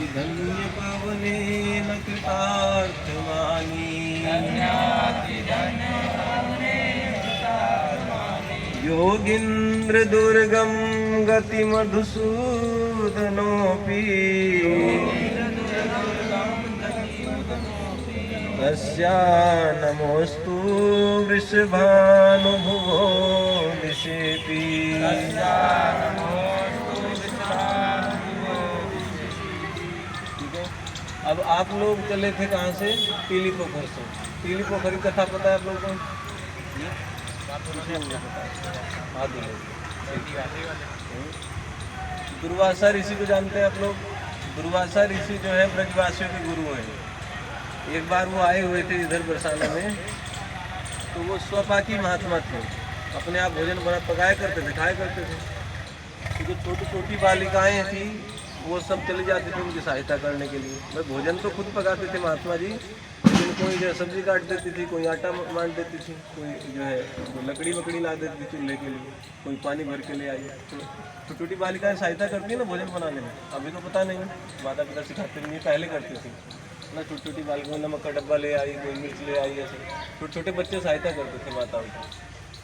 धन्य पावने न कृतार्थमानी योगीन्द्र दुर्गम गति मधुसूदनोऽपि तस्या नमोस्तु वृषभानुभुवो दिशेऽपि। अब आप लोग चले थे कहाँ से? पीली पोखर से। पीली पोखर की कथा पता है आप लोगों को? दुर्वासा ऋषि को जानते हैं आप लोग? दुर्वासा ऋषि जो है ब्रजवासियों के गुरु हैं। एक बार वो आए हुए थे इधर बरसाना में, तो वो स्वपाकी महात्मा थे, अपने आप भोजन बना पकाया करते थे, खाया करते थे। तो जो छोटी छोटी बालिकाएं थी वो सब चली जाती थी उनकी सहायता करने के लिए। भाई भोजन तो खुद पकाते थे महात्मा जी, लेकिन कोई जो सब्जी काट देती थी, कोई आटा मान देती थी, कोई जो है लकड़ी वकड़ी ला देती थी चूल्हे के लिए, कोई पानी भर के ले आई। तो छोटी बालिकाएं सहायता करती है ना भोजन बनाने में। अभी तो पता नहीं, माता पिता सिखाते नहीं, पहले करती थी ना। छोटी छोटी बालिकाएं नमक का डब्बा ले आई, कोई मिर्च ले आई, ऐसे छोटे छोटे बच्चे सहायता करते थे माताओं की।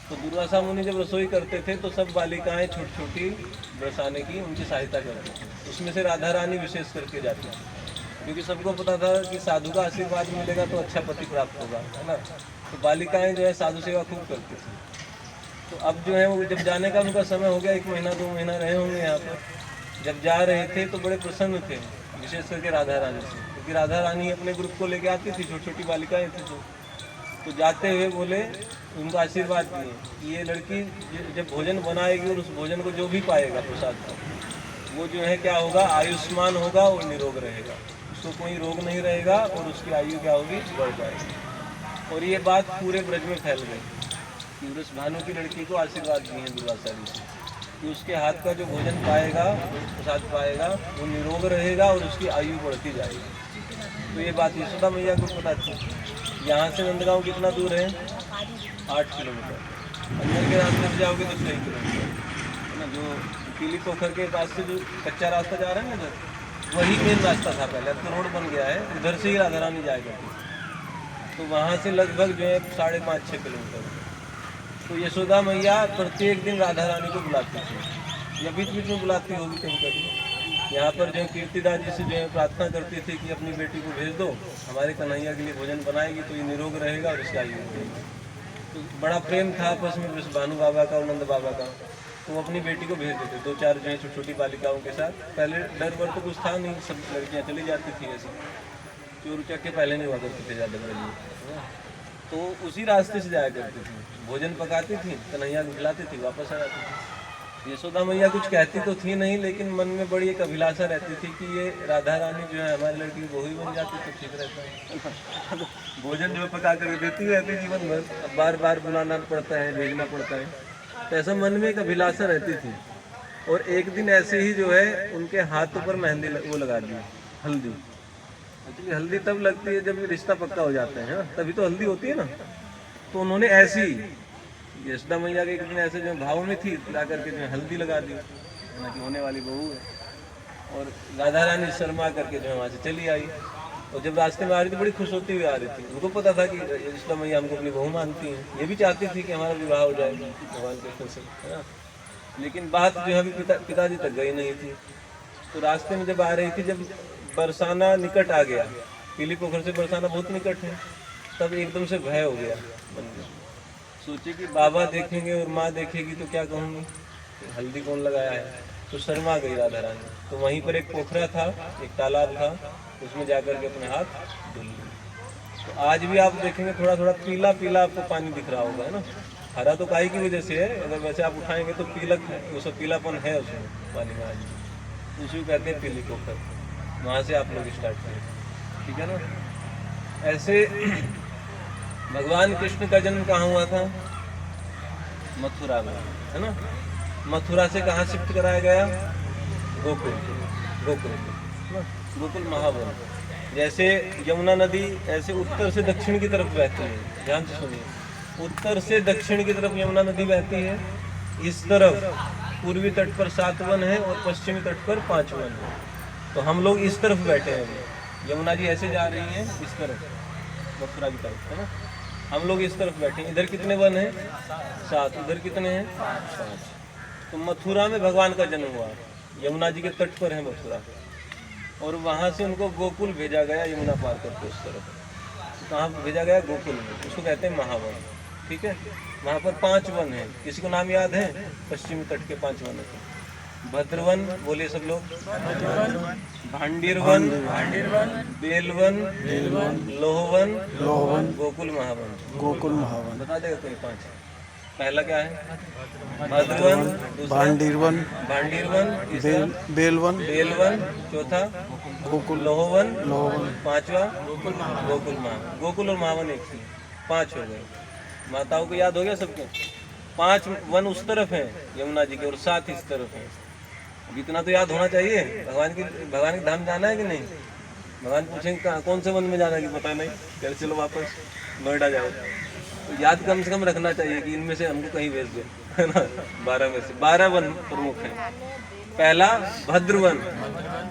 तो दुर्वासा मुनि जब रसोई करते थे तो सब बालिकाएं छोटी छोटी बरसाने की उनकी सहायता करती थी। उसमें से राधा रानी विशेष करके जाती थी, क्योंकि सबको पता था कि साधु का आशीर्वाद मिलेगा तो अच्छा पति प्राप्त होगा, है ना। तो बालिकाएं जो है साधु सेवा खूब करती थी। तो अब जो है वो जब जाने का उनका समय हो गया, 1 महीना 2 महीना रहे होंगे यहाँ पर, जब जा रहे थे तो बड़े प्रसन्न थे, विशेष करके राधा रानी से, क्योंकि राधा रानी अपने ग्रुप को लेके आती थी, छोटी छोटी बालिकाएं थी। तो जाते हुए बोले, उनको आशीर्वाद दिए कि ये लड़की जब भोजन बनाएगी और उस भोजन को जो भी पाएगा प्रसाद का, वो जो है क्या होगा, आयुष्मान होगा और निरोग रहेगा, उसको कोई रोग नहीं रहेगा और उसकी आयु क्या होगी, बढ़ जाएगी। और ये बात पूरे ब्रज में फैल गई कि वृषभानु की लड़की को आशीर्वाद दिए हैं दुर्वासा ऋषि कि उसके हाथ का जो भोजन पाएगा, प्रसाद पाएगा, वो निरोग रहेगा और उसकी आयु बढ़ती जाएगी। तो ये बात यशोदा मैया को पता थी। यहाँ से नंदगांव कितना दूर है? 8 किलोमीटर। अंदर के रास्ते से जाओगे तो 6 किलोमीटर, है ना। जो पीली पोखर के पास से जो कच्चा रास्ता जा रहा है ना उधर, वही मेन रास्ता था पहले, अब तो रोड बन गया है। उधर से ही राधा रानी जाया करती थी। तो वहाँ से लगभग जो है 5.5-6 किलोमीटर। तो यशोदा मैया प्रत्येक दिन राधा रानी को बुलाती थी, या बीच बीच में बुलाती होगी कहीं कभी। यहाँ पर जो कीर्तिदास जी से जो है प्रार्थना करती थी कि अपनी बेटी को भेज दो, हमारे कन्हैया के लिए भोजन बनाएगी तो ये निरोग रहेगा और इसकी आयु बढ़ेगी। तो बड़ा प्रेम था आपस में वृषभानु बाबा का और नंद बाबा का। तो वो अपनी बेटी को भेज देते, 2-4 जो है छोटी छोटी बालिकाओं के साथ। पहले डर वर तो कुछ था नहीं, सब लड़कियाँ चली जाती थी ऐसे, चोर उचक्के पहले नहीं हुआ करते थे ज़्यादा बड़े। तो उसी रास्ते से जाया करती थी, भोजन पकाती थी, कन्हैया को खिलाती थी, वापस आ जाती थी। यशोदा मैया कुछ कहती तो थी नहीं, लेकिन मन में बड़ी एक अभिलाषा रहती थी कि ये राधा रानी जो है हमारी लड़की की बहू ही बन जाती तो ठीक रहता है। भोजन जो पका कर देती रहती जीवन भर, अब बार बार बुलाना पड़ता है, भेजना पड़ता है। तो ऐसा मन में एक अभिलाषा रहती थी। और एक दिन ऐसे ही जो है उनके हाथों पर मेहंदी वो लगा दी, हल्दी। एक्चुअली हल्दी तब लगती है जब रिश्ता पक्का हो जाता है ना, तभी तो हल्दी होती है ना। तो उन्होंने ऐसी यशोदा मैया के एक दिन ऐसे जो भाव में थी ला करके जो हल्दी लगा दी, कि होने वाली बहू है। और राधा रानी शर्मा करके जो है वहाँ से चली आई। और जब रास्ते में आ रही थी बड़ी खुश होती हुई आ रही थी। उनको पता था कि यशोदा मैया हमको अपनी बहू मानती हैं, ये भी चाहती थी कि हमारा विवाह हो जाए भगवान कृष्ण से, है ना। लेकिन बात जो है अभी पिताजी तक गई नहीं थी। तो रास्ते में जब आ रही थी, जब बरसाना निकट आ गया, पीली पोखर से बरसाना बहुत निकट है, तब एकदम से भय हो गया मन में। सोचे कि बाबा देखेंगे और माँ देखेगी तो क्या कहूँगी, हल्दी कौन लगाया है। तो शर्मा गई राधा रानी। तो वहीं पर एक पोखरा था, एक तालाब था, उसमें जाकर के अपने हाथ धुल लिए। तो आज भी आप देखेंगे थोड़ा थोड़ा पीला पीला आपको पानी दिख रहा होगा, है ना। हरा तो काई की वजह से है, अगर वैसे आप उठाएंगे तो उसका पीलापन है उसमें पानी में आज भी। उसी को कहते हैं पीली पोखर। वहाँ से आप लोग स्टार्ट करें, ठीक है ना। ऐसे भगवान कृष्ण का जन्म कहाँ हुआ था? मथुरा में, है ना। मथुरा से कहाँ शिफ्ट कराया गया? गोकुल। गोकुल महावन। जैसे यमुना नदी ऐसे उत्तर से दक्षिण की तरफ बहती है, ध्यान से सुनिए, उत्तर से दक्षिण की तरफ यमुना नदी बहती है। इस तरफ पूर्वी तट पर 7 वन है और पश्चिमी तट पर 5 वन है। तो हम लोग इस तरफ बैठे हैं अभी। यमुना जी ऐसे जा रही हैं इस तरफ, मथुरा की तरफ, है ना। हम लोग इस तरफ बैठे हैं। इधर कितने वन हैं? 7। इधर कितने हैं? 5। तो मथुरा में भगवान का जन्म हुआ, यमुना जी के तट पर है मथुरा, और वहाँ से उनको गोकुल भेजा गया, यमुना पार करके उस तरफ। तो कहाँ भेजा गया? गोकुल में। उसको कहते हैं महावन, ठीक है। वहाँ पर 5 वन हैं। किसी को नाम याद है? पश्चिमी तट के 5 वन हैं। भद्रवन बोलिए सब लोग। भांडीरवन, बेलवन, लोहवन, गोकुल महावन। बता देगा कोई 5? पहला क्या है? भद्रवन, भांडीरवन, बेलवन, चौथा लोहवन, 5वां गोकुल महावन। गोकुल और महावन एक ही, 5 हो गए। माताओं को याद हो गया सबको? 5 वन उस तरफ है यमुना जी के, और 7 इस तरफ है। अब इतना तो याद होना चाहिए। भगवान के धाम जाना है कि नहीं? भगवान पूछेंगे कौन से वन में जाना है कि पता नहीं, चल चलो वापस नोएडा जाओ। तो याद कम से कम रखना चाहिए कि इनमें से हमको कहीं भेज दो, है ना। 12 में से 12 वन प्रमुख है। पहला भद्रवन,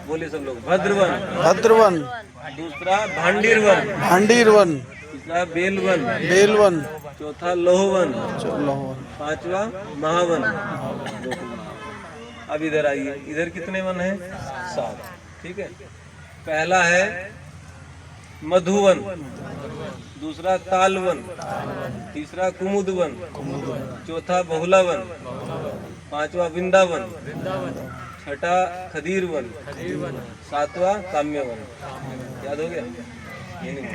बोलिए सब लोग। भद्रवन। दूसरा भांडीरवन। तीसरा बेलवन। चौथा लोहवन। 5वां महावन। अब इधर आइए, इधर कितने वन हैं? 7, ठीक है। पहला है मधुवन, दूसरा तालवन, तीसरा कुमुदवन, चौथा बहुलावन, 5वां वृंदावन, 6ठा खदीरवन, 7वां काम्यवन। याद हो गया? ये नहीं।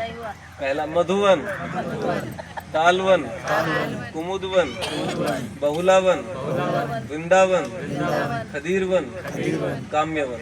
पहला मधुवन, तालवन, कुमुदवन, बहुलावन, वृंदावन, खदीरवन, काम्यवन।